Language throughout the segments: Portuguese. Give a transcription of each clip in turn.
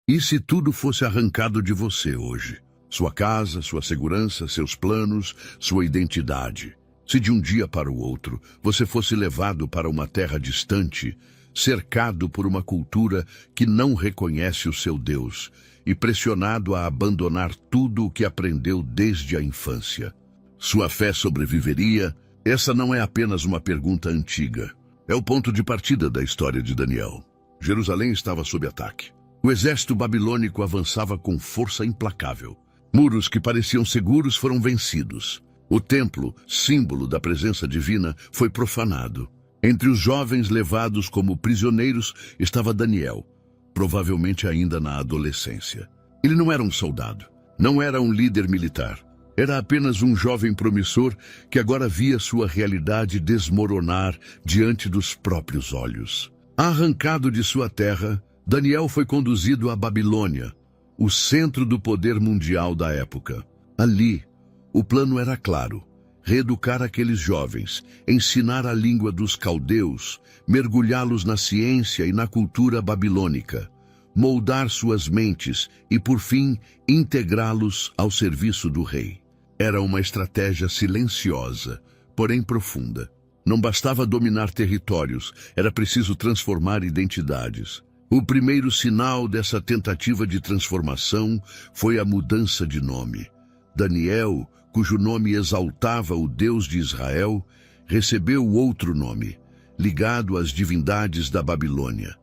E se tudo fosse arrancado de você hoje? Sua casa, sua segurança, seus planos, sua identidade. Se de um dia para o outro você fosse levado para uma terra distante, cercado por uma cultura que não reconhece o seu Deus e pressionado a abandonar tudo o que aprendeu desde a infância. Sua fé sobreviveria? Essa não é apenas uma pergunta antiga. É o ponto de partida da história de Daniel. Jerusalém estava sob ataque. O exército babilônico avançava com força implacável. Muros que pareciam seguros foram vencidos. O templo, símbolo da presença divina, foi profanado. Entre os jovens levados como prisioneiros estava Daniel, provavelmente ainda na adolescência. Ele não era um soldado, não era um líder militar. Era apenas um jovem promissor que agora via sua realidade desmoronar diante dos próprios olhos. Arrancado de sua terra, Daniel foi conduzido à Babilônia, o centro do poder mundial da época. Ali, o plano era claro: reeducar aqueles jovens, ensinar a língua dos caldeus, mergulhá-los na ciência e na cultura babilônica, moldar suas mentes e, por fim, integrá-los ao serviço do rei. Era uma estratégia silenciosa, porém profunda. Não bastava dominar territórios, era preciso transformar identidades. O primeiro sinal dessa tentativa de transformação foi a mudança de nome. Daniel, cujo nome exaltava o Deus de Israel, recebeu outro nome, ligado às divindades da Babilônia.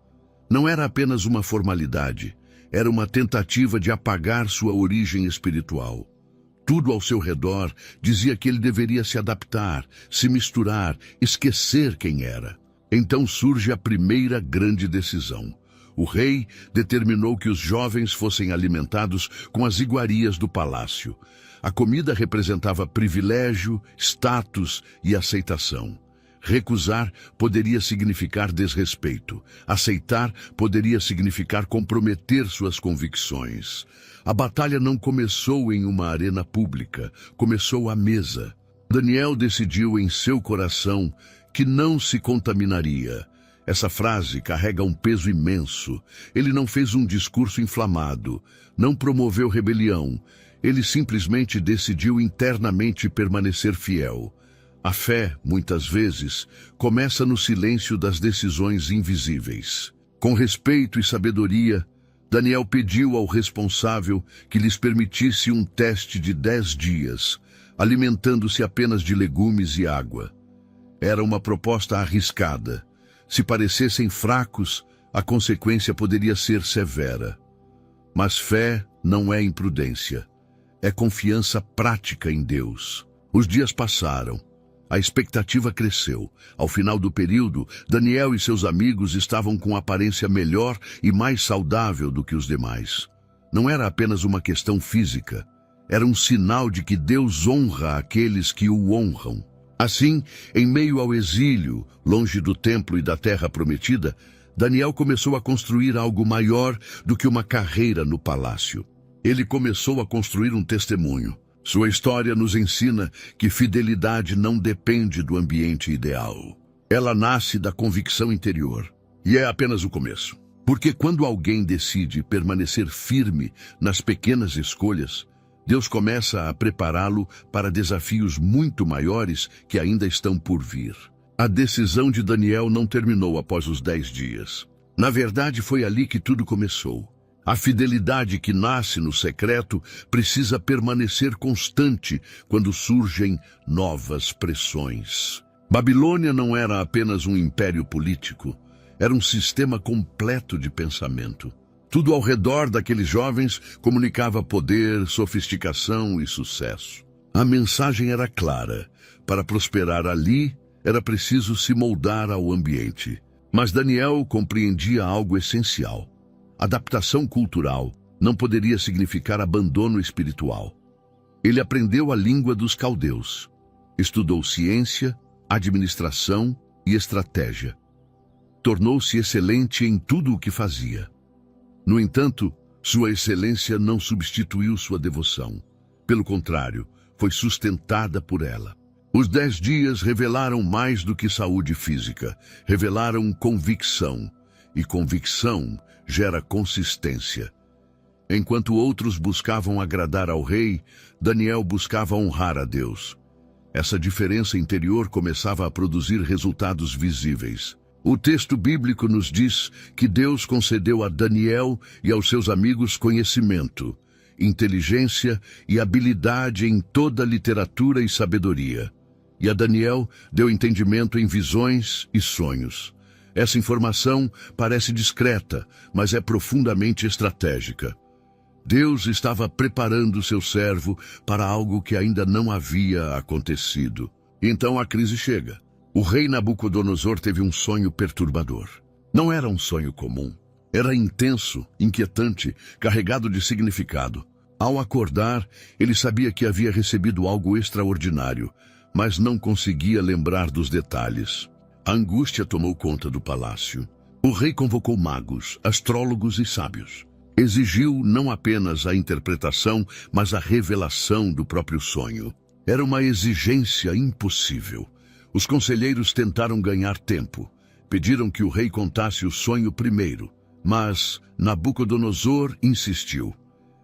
Não era apenas uma formalidade, era uma tentativa de apagar sua origem espiritual. Tudo ao seu redor dizia que ele deveria se adaptar, se misturar, esquecer quem era. Então surge a primeira grande decisão. O rei determinou que os jovens fossem alimentados com as iguarias do palácio. A comida representava privilégio, status e aceitação. Recusar poderia significar desrespeito. Aceitar poderia significar comprometer suas convicções. A batalha não começou em uma arena pública, começou à mesa. Daniel decidiu em seu coração que não se contaminaria. Essa frase carrega um peso imenso. Ele não fez um discurso inflamado, não promoveu rebelião. Ele simplesmente decidiu internamente permanecer fiel. A fé, muitas vezes, começa no silêncio das decisões invisíveis. Com respeito e sabedoria, Daniel pediu ao responsável que lhes permitisse um teste de 10 dias, alimentando-se apenas de legumes e água. Era uma proposta arriscada. Se parecessem fracos, a consequência poderia ser severa. Mas fé não é imprudência. É confiança prática em Deus. Os dias passaram. A expectativa cresceu. Ao final do período, Daniel e seus amigos estavam com aparência melhor e mais saudável do que os demais. Não era apenas uma questão física. Era um sinal de que Deus honra aqueles que o honram. Assim, em meio ao exílio, longe do templo e da terra prometida, Daniel começou a construir algo maior do que uma carreira no palácio. Ele começou a construir um testemunho. Sua história nos ensina que fidelidade não depende do ambiente ideal. Ela nasce da convicção interior. E é apenas o começo. Porque quando alguém decide permanecer firme nas pequenas escolhas, Deus começa a prepará-lo para desafios muito maiores que ainda estão por vir. A decisão de Daniel não terminou após os 10 dias. Na verdade, foi ali que tudo começou. A fidelidade que nasce no secreto precisa permanecer constante quando surgem novas pressões. Babilônia não era apenas um império político, era um sistema completo de pensamento. Tudo ao redor daqueles jovens comunicava poder, sofisticação e sucesso. A mensagem era clara. Para prosperar ali, era preciso se moldar ao ambiente. Mas Daniel compreendia algo essencial. Adaptação cultural não poderia significar abandono espiritual. Ele aprendeu a língua dos caldeus. Estudou ciência, administração e estratégia. Tornou-se excelente em tudo o que fazia. No entanto, sua excelência não substituiu sua devoção. Pelo contrário, foi sustentada por ela. Os 10 dias revelaram mais do que saúde física, revelaram convicção. E convicção gera consistência. Enquanto outros buscavam agradar ao rei, Daniel buscava honrar a Deus. Essa diferença interior começava a produzir resultados visíveis. O texto bíblico nos diz que Deus concedeu a Daniel e aos seus amigos conhecimento, inteligência e habilidade em toda literatura e sabedoria. E a Daniel deu entendimento em visões e sonhos. Essa informação parece discreta, mas é profundamente estratégica. Deus estava preparando seu servo para algo que ainda não havia acontecido. Então a crise chega. O rei Nabucodonosor teve um sonho perturbador. Não era um sonho comum. Era intenso, inquietante, carregado de significado. Ao acordar, ele sabia que havia recebido algo extraordinário, mas não conseguia lembrar dos detalhes. A angústia tomou conta do palácio. O rei convocou magos, astrólogos e sábios. Exigiu não apenas a interpretação, mas a revelação do próprio sonho. Era uma exigência impossível. Os conselheiros tentaram ganhar tempo. Pediram que o rei contasse o sonho primeiro, mas Nabucodonosor insistiu.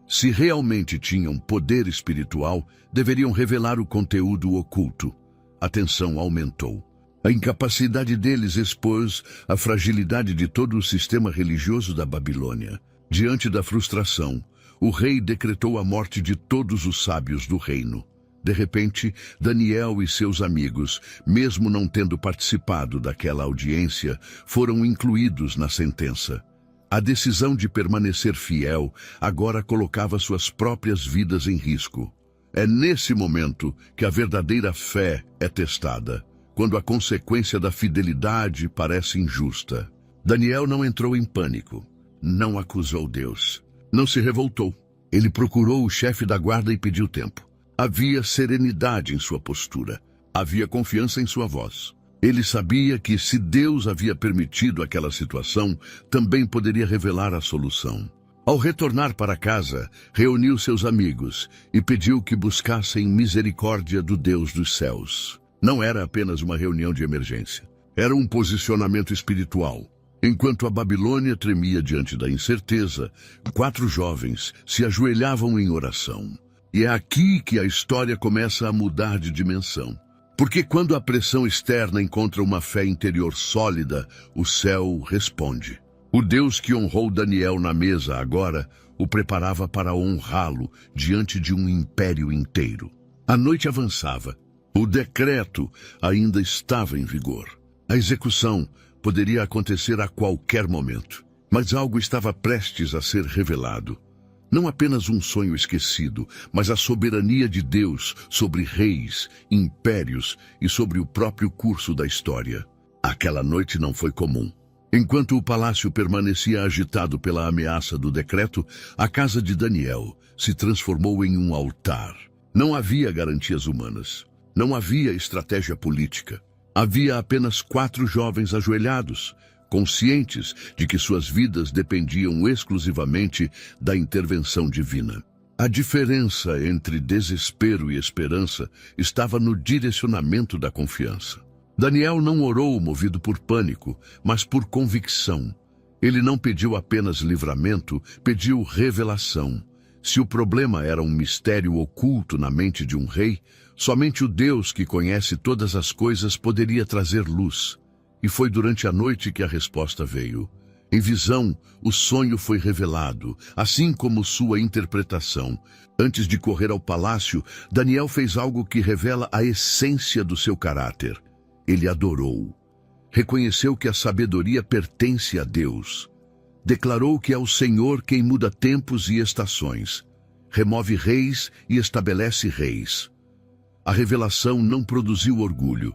Se realmente tinham poder espiritual, deveriam revelar o conteúdo oculto. A tensão aumentou. A incapacidade deles expôs a fragilidade de todo o sistema religioso da Babilônia. Diante da frustração, o rei decretou a morte de todos os sábios do reino. De repente, Daniel e seus amigos, mesmo não tendo participado daquela audiência, foram incluídos na sentença. A decisão de permanecer fiel agora colocava suas próprias vidas em risco. É nesse momento que a verdadeira fé é testada, quando a consequência da fidelidade parece injusta. Daniel não entrou em pânico. Não acusou Deus. Não se revoltou. Ele procurou o chefe da guarda e pediu tempo. Havia serenidade em sua postura. Havia confiança em sua voz. Ele sabia que se Deus havia permitido aquela situação, também poderia revelar a solução. Ao retornar para casa, reuniu seus amigos e pediu que buscassem misericórdia do Deus dos céus. Não era apenas uma reunião de emergência. Era um posicionamento espiritual. Enquanto a Babilônia tremia diante da incerteza, 4 jovens se ajoelhavam em oração. E é aqui que a história começa a mudar de dimensão. Porque quando a pressão externa encontra uma fé interior sólida, o céu responde. O Deus que honrou Daniel na mesa agora o preparava para honrá-lo diante de um império inteiro. A noite avançava. O decreto ainda estava em vigor. A execução poderia acontecer a qualquer momento, mas algo estava prestes a ser revelado. Não apenas um sonho esquecido, mas a soberania de Deus sobre reis, impérios e sobre o próprio curso da história. Aquela noite não foi comum. Enquanto o palácio permanecia agitado pela ameaça do decreto, a casa de Daniel se transformou em um altar. Não havia garantias humanas. Não havia estratégia política. Havia apenas 4 jovens ajoelhados, conscientes de que suas vidas dependiam exclusivamente da intervenção divina. A diferença entre desespero e esperança estava no direcionamento da confiança. Daniel não orou movido por pânico, mas por convicção. Ele não pediu apenas livramento, pediu revelação. Se o problema era um mistério oculto na mente de um rei, somente o Deus que conhece todas as coisas poderia trazer luz. E foi durante a noite que a resposta veio. Em visão, o sonho foi revelado, assim como sua interpretação. Antes de correr ao palácio, Daniel fez algo que revela a essência do seu caráter. Ele adorou. Reconheceu que a sabedoria pertence a Deus. Declarou que é o Senhor quem muda tempos e estações, remove reis e estabelece reis. A revelação não produziu orgulho,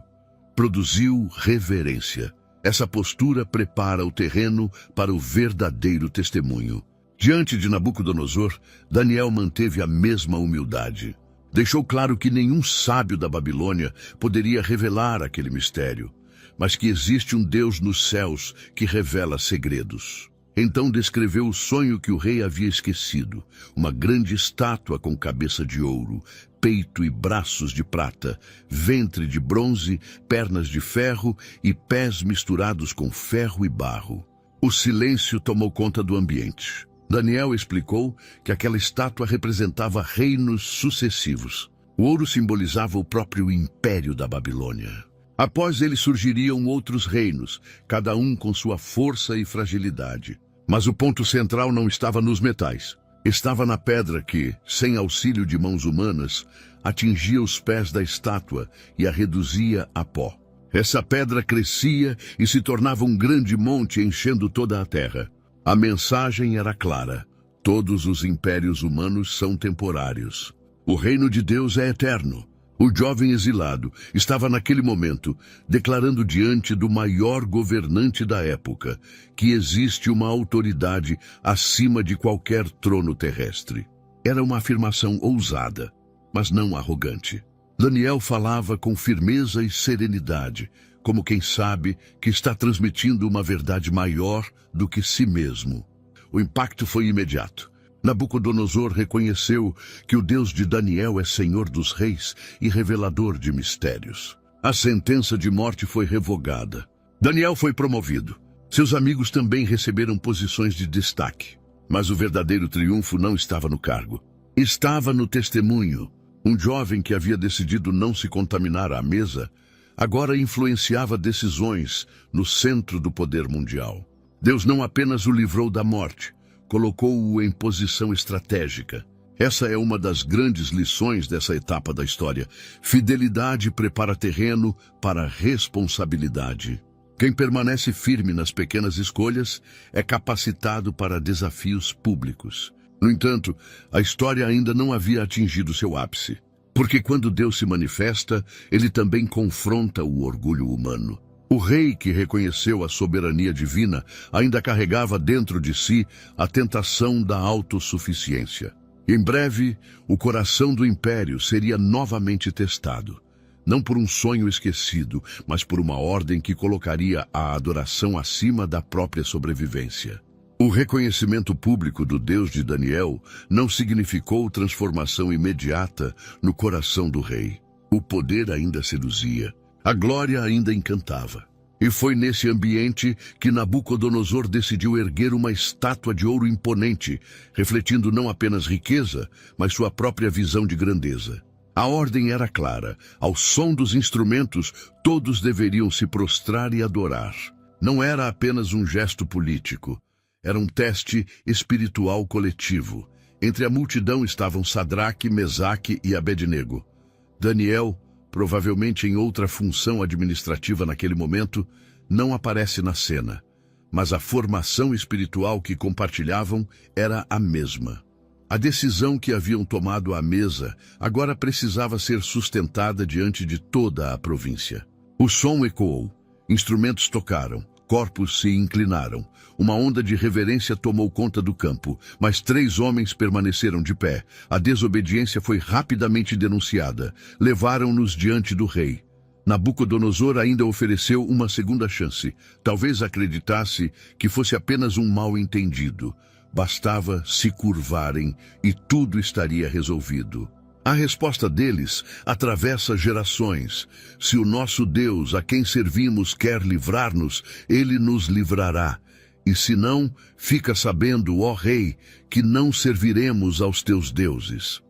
produziu reverência. Essa postura prepara o terreno para o verdadeiro testemunho. Diante de Nabucodonosor, Daniel manteve a mesma humildade. Deixou claro que nenhum sábio da Babilônia poderia revelar aquele mistério, mas que existe um Deus nos céus que revela segredos. Então descreveu o sonho que o rei havia esquecido, uma grande estátua com cabeça de ouro, peito e braços de prata, ventre de bronze, pernas de ferro e pés misturados com ferro e barro. O silêncio tomou conta do ambiente. Daniel explicou que aquela estátua representava reinos sucessivos. O ouro simbolizava o próprio império da Babilônia. Após ele surgiriam outros reinos, cada um com sua força e fragilidade. Mas o ponto central não estava nos metais. Estava na pedra que, sem auxílio de mãos humanas, atingia os pés da estátua e a reduzia a pó. Essa pedra crescia e se tornava um grande monte enchendo toda a terra. A mensagem era clara: todos os impérios humanos são temporários. O reino de Deus é eterno. O jovem exilado estava naquele momento declarando diante do maior governante da época que existe uma autoridade acima de qualquer trono terrestre. Era uma afirmação ousada, mas não arrogante. Daniel falava com firmeza e serenidade, como quem sabe que está transmitindo uma verdade maior do que si mesmo. O impacto foi imediato. Nabucodonosor reconheceu que o Deus de Daniel é Senhor dos reis e revelador de mistérios. A sentença de morte foi revogada. Daniel foi promovido. Seus amigos também receberam posições de destaque. Mas o verdadeiro triunfo não estava no cargo. Estava no testemunho. Um jovem que havia decidido não se contaminar à mesa, agora influenciava decisões no centro do poder mundial. Deus não apenas o livrou da morte, colocou-o em posição estratégica. Essa é uma das grandes lições dessa etapa da história. Fidelidade prepara terreno para responsabilidade. Quem permanece firme nas pequenas escolhas é capacitado para desafios públicos. No entanto, a história ainda não havia atingido seu ápice. Porque quando Deus se manifesta, ele também confronta o orgulho humano. O rei que reconheceu a soberania divina ainda carregava dentro de si a tentação da autossuficiência. Em breve, o coração do império seria novamente testado, não por um sonho esquecido, mas por uma ordem que colocaria a adoração acima da própria sobrevivência. O reconhecimento público do Deus de Daniel não significou transformação imediata no coração do rei. O poder ainda seduzia. A glória ainda encantava. E foi nesse ambiente que Nabucodonosor decidiu erguer uma estátua de ouro imponente, refletindo não apenas riqueza, mas sua própria visão de grandeza. A ordem era clara. Ao som dos instrumentos, todos deveriam se prostrar e adorar. Não era apenas um gesto político. Era um teste espiritual coletivo. Entre a multidão estavam Sadraque, Mesaque e Abednego. Daniel, provavelmente em outra função administrativa naquele momento, não aparece na cena, mas a formação espiritual que compartilhavam era a mesma. A decisão que haviam tomado à mesa agora precisava ser sustentada diante de toda a província. O som ecoou, instrumentos tocaram, corpos se inclinaram. Uma onda de reverência tomou conta do campo, mas 3 homens permaneceram de pé. A desobediência foi rapidamente denunciada. Levaram-nos diante do rei. Nabucodonosor ainda ofereceu uma segunda chance. Talvez acreditasse que fosse apenas um mal-entendido. Bastava se curvarem e tudo estaria resolvido. A resposta deles atravessa gerações. Se o nosso Deus, a quem servimos, quer livrar-nos, ele nos livrará. E se não, fica sabendo, ó rei, que não serviremos aos teus deuses.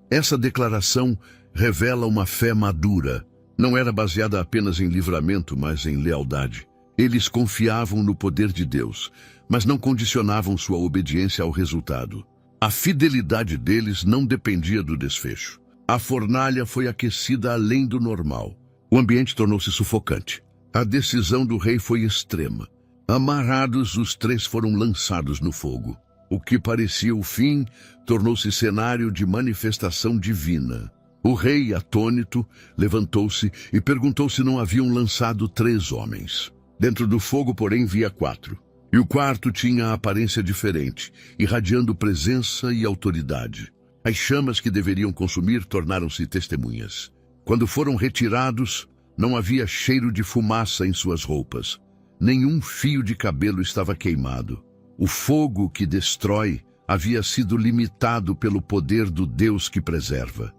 Essa declaração revela uma fé madura. Não era baseada apenas em livramento, mas em lealdade. Eles confiavam no poder de Deus, mas não condicionavam sua obediência ao resultado. A fidelidade deles não dependia do desfecho. A fornalha foi aquecida além do normal. O ambiente tornou-se sufocante. A decisão do rei foi extrema. Amarrados, os 3 foram lançados no fogo. O que parecia o fim tornou-se cenário de manifestação divina. O rei, atônito, levantou-se e perguntou se não haviam lançado 3 homens. Dentro do fogo, porém, via 4. E o quarto tinha a aparência diferente, irradiando presença e autoridade. As chamas que deveriam consumir tornaram-se testemunhas. Quando foram retirados, não havia cheiro de fumaça em suas roupas. Nenhum fio de cabelo estava queimado. O fogo que destrói havia sido limitado pelo poder do Deus que preserva.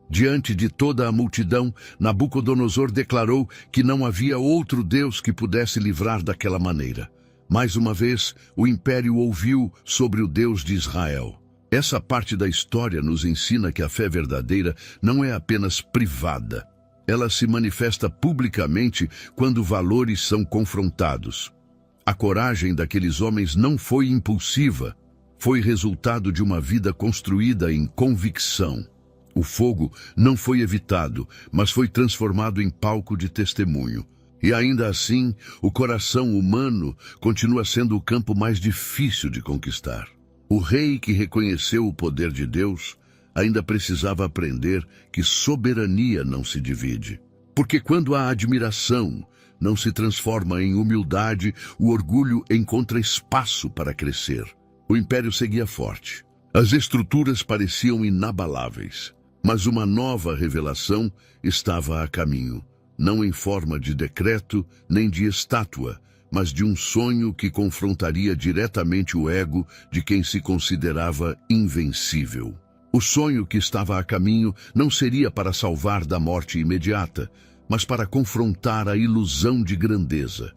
Diante de toda a multidão, Nabucodonosor declarou que não havia outro Deus que pudesse livrar daquela maneira. Mais uma vez, o império ouviu sobre o Deus de Israel. Essa parte da história nos ensina que a fé verdadeira não é apenas privada. Ela se manifesta publicamente quando valores são confrontados. A coragem daqueles homens não foi impulsiva, foi resultado de uma vida construída em convicção. O fogo não foi evitado, mas foi transformado em palco de testemunho. E ainda assim, o coração humano continua sendo o campo mais difícil de conquistar. O rei que reconheceu o poder de Deus ainda precisava aprender que soberania não se divide. Porque quando a admiração não se transforma em humildade, o orgulho encontra espaço para crescer. O império seguia forte. As estruturas pareciam inabaláveis, mas uma nova revelação estava a caminho, não em forma de decreto nem de estátua, mas de um sonho que confrontaria diretamente o ego de quem se considerava invencível. O sonho que estava a caminho não seria para salvar da morte imediata, mas para confrontar a ilusão de grandeza.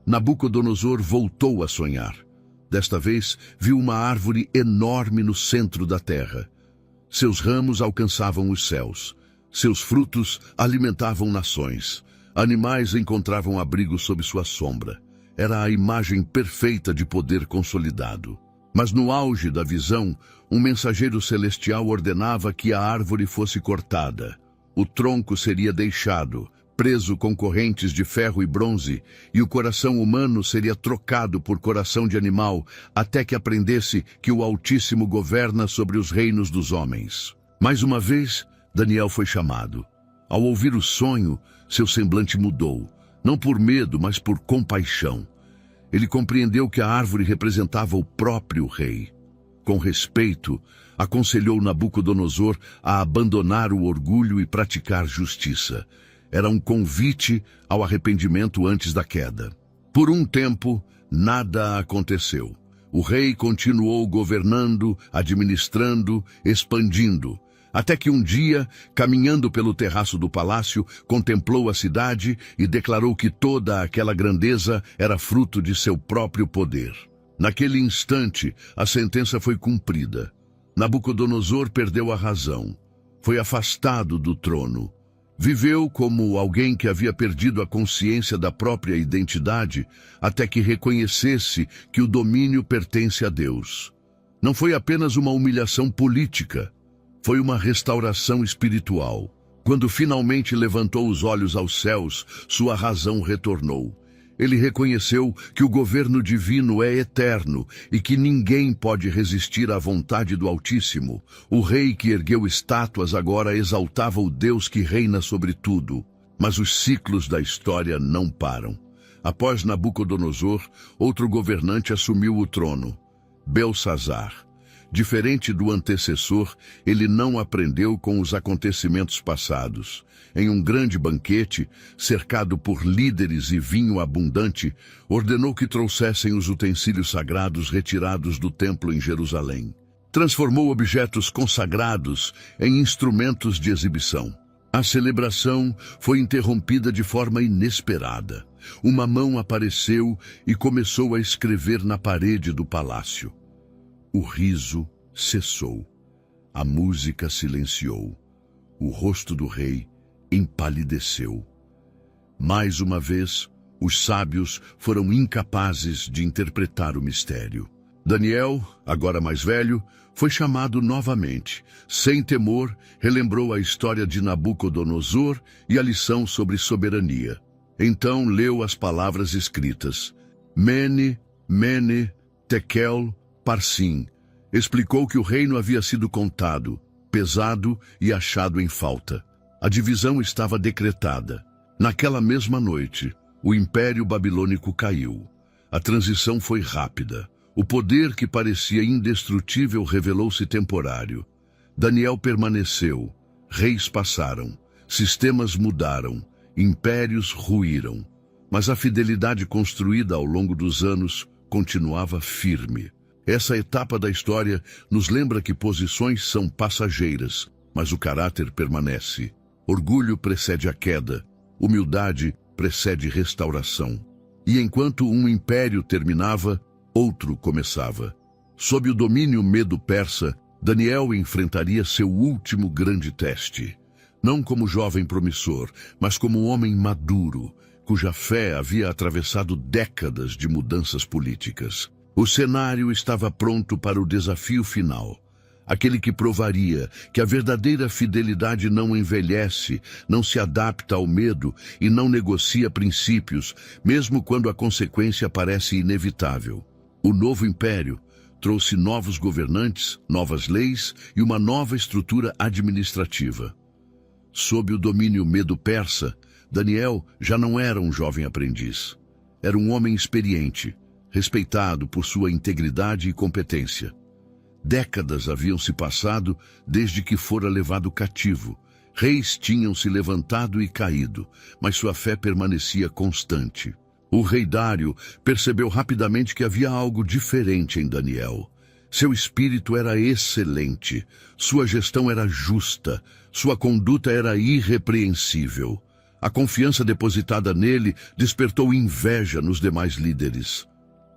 Nabucodonosor voltou a sonhar. Desta vez, viu uma árvore enorme no centro da terra. Seus ramos alcançavam os céus. Seus frutos alimentavam nações. Animais encontravam abrigo sob sua sombra. Era a imagem perfeita de poder consolidado. Mas no auge da visão, um mensageiro celestial ordenava que a árvore fosse cortada. O tronco seria deixado, preso com correntes de ferro e bronze, e o coração humano seria trocado por coração de animal, até que aprendesse que o Altíssimo governa sobre os reinos dos homens. Mais uma vez, Daniel foi chamado. Ao ouvir o sonho, seu semblante mudou, não por medo, mas por compaixão. Ele compreendeu que a árvore representava o próprio rei. Com respeito, aconselhou Nabucodonosor a abandonar o orgulho e praticar justiça. Era um convite ao arrependimento antes da queda. Por um tempo, nada aconteceu. O rei continuou governando, administrando, expandindo, até que um dia, caminhando pelo terraço do palácio, contemplou a cidade e declarou que toda aquela grandeza era fruto de seu próprio poder. Naquele instante, a sentença foi cumprida. Nabucodonosor perdeu a razão. Foi afastado do trono. Viveu como alguém que havia perdido a consciência da própria identidade, até que reconhecesse que o domínio pertence a Deus. Não foi apenas uma humilhação política. Foi uma restauração espiritual. Quando finalmente levantou os olhos aos céus, sua razão retornou. Ele reconheceu que o governo divino é eterno e que ninguém pode resistir à vontade do Altíssimo. O rei que ergueu estátuas agora exaltava o Deus que reina sobre tudo. Mas os ciclos da história não param. Após Nabucodonosor, outro governante assumiu o trono, Belsazar. Diferente do antecessor, ele não aprendeu com os acontecimentos passados. Em um grande banquete, cercado por líderes e vinho abundante, ordenou que trouxessem os utensílios sagrados retirados do templo em Jerusalém. Transformou objetos consagrados em instrumentos de exibição. A celebração foi interrompida de forma inesperada. Uma mão apareceu e começou a escrever na parede do palácio. O riso cessou, a música silenciou, o rosto do rei empalideceu. Mais uma vez, os sábios foram incapazes de interpretar o mistério. Daniel, agora mais velho, foi chamado novamente. Sem temor, relembrou a história de Nabucodonosor e a lição sobre soberania. Então leu as palavras escritas. Mene, Mene, Tekel, Parsim. Explicou que o reino havia sido contado, pesado e achado em falta. A divisão estava decretada. Naquela mesma noite, o Império Babilônico caiu. A transição foi rápida. O poder que parecia indestrutível revelou-se temporário. Daniel permaneceu. Reis passaram. Sistemas mudaram. Impérios ruíram. Mas a fidelidade construída ao longo dos anos continuava firme. Essa etapa da história nos lembra que posições são passageiras, mas o caráter permanece. Orgulho precede a queda, humildade precede restauração. E enquanto um império terminava, outro começava. Sob o domínio medo-persa, Daniel enfrentaria seu último grande teste. Não como jovem promissor, mas como homem maduro, cuja fé havia atravessado décadas de mudanças políticas. O cenário estava pronto para o desafio final. Aquele que provaria que a verdadeira fidelidade não envelhece, não se adapta ao medo e não negocia princípios, mesmo quando a consequência parece inevitável. O novo império trouxe novos governantes, novas leis e uma nova estrutura administrativa. Sob o domínio medo-persa, Daniel já não era um jovem aprendiz. Era um homem experiente, respeitado por sua integridade e competência. Décadas haviam se passado desde que fora levado cativo. Reis tinham se levantado e caído, mas sua fé permanecia constante. O rei Dário percebeu rapidamente que havia algo diferente em Daniel. Seu espírito era excelente, sua gestão era justa, sua conduta era irrepreensível. A confiança depositada nele despertou inveja nos demais líderes.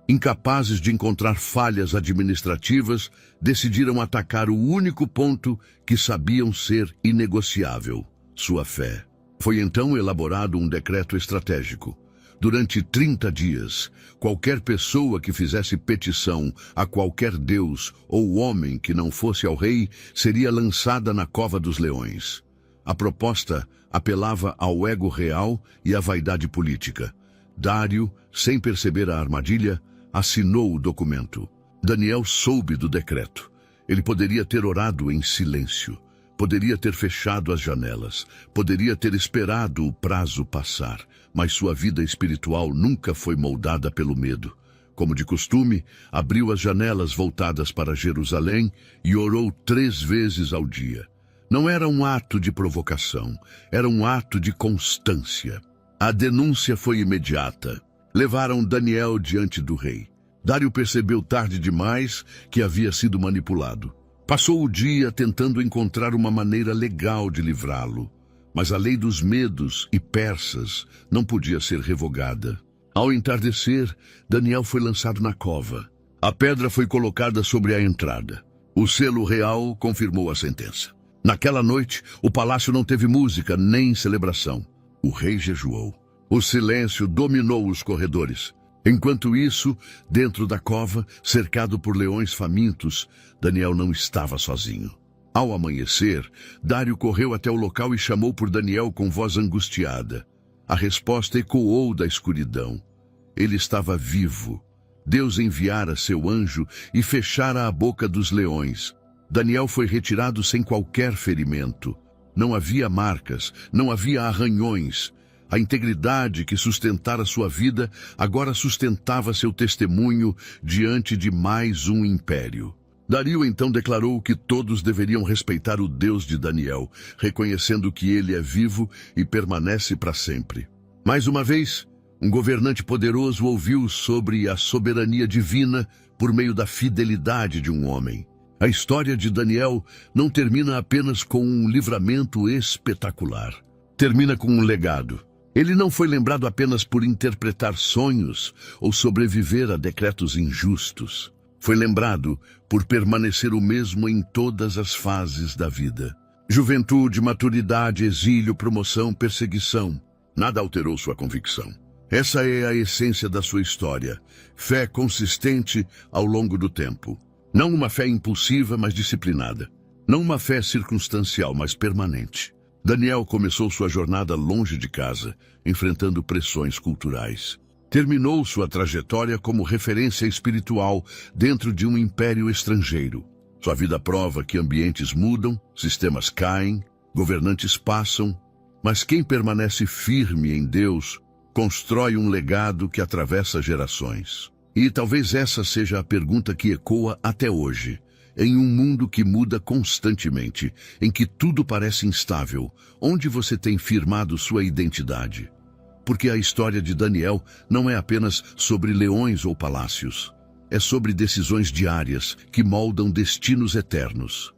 Incapazes de encontrar falhas administrativas, decidiram atacar o único ponto que sabiam ser inegociável: sua fé. Foi então elaborado um decreto estratégico. Durante 30 dias, qualquer pessoa que fizesse petição a qualquer deus ou homem que não fosse ao rei seria lançada na cova dos leões. A proposta apelava ao ego real e à vaidade política. Dário, sem perceber a armadilha, assinou o documento. Daniel soube do decreto. Ele poderia ter orado em silêncio, poderia ter fechado as janelas, poderia ter esperado o prazo passar, mas sua vida espiritual nunca foi moldada pelo medo. Como de costume, abriu as janelas voltadas para Jerusalém e orou 3 vezes ao dia. Não era um ato de provocação, era um ato de constância. A denúncia foi imediata. Levaram Daniel diante do rei. Dário percebeu tarde demais que havia sido manipulado. Passou o dia tentando encontrar uma maneira legal de livrá-lo, mas a lei dos medos e persas não podia ser revogada. Ao entardecer, Daniel foi lançado na cova. A pedra foi colocada sobre a entrada. O selo real confirmou a sentença. Naquela noite, o palácio não teve música nem celebração. O rei jejuou. O silêncio dominou os corredores. Enquanto isso, dentro da cova, cercado por leões famintos, Daniel não estava sozinho. Ao amanhecer, Dário correu até o local e chamou por Daniel com voz angustiada. A resposta ecoou da escuridão. Ele estava vivo. Deus enviara seu anjo e fechara a boca dos leões. Daniel foi retirado sem qualquer ferimento. Não havia marcas, não havia arranhões. A integridade que sustentara sua vida agora sustentava seu testemunho diante de mais um império. Dário então declarou que todos deveriam respeitar o Deus de Daniel, reconhecendo que ele é vivo e permanece para sempre. Mais uma vez, um governante poderoso ouviu sobre a soberania divina por meio da fidelidade de um homem. A história de Daniel não termina apenas com um livramento espetacular. Termina com um legado. Ele não foi lembrado apenas por interpretar sonhos ou sobreviver a decretos injustos. Foi lembrado por permanecer o mesmo em todas as fases da vida. Juventude, maturidade, exílio, promoção, perseguição. Nada alterou sua convicção. Essa é a essência da sua história. Fé consistente ao longo do tempo. Não uma fé impulsiva, mas disciplinada. Não uma fé circunstancial, mas permanente. Daniel começou sua jornada longe de casa, enfrentando pressões culturais. Terminou sua trajetória como referência espiritual dentro de um império estrangeiro. Sua vida prova que ambientes mudam, sistemas caem, governantes passam, mas quem permanece firme em Deus constrói um legado que atravessa gerações. E talvez essa seja a pergunta que ecoa até hoje. Em um mundo que muda constantemente, em que tudo parece instável, onde você tem firmado sua identidade? Porque a história de Daniel não é apenas sobre leões ou palácios. É sobre decisões diárias que moldam destinos eternos.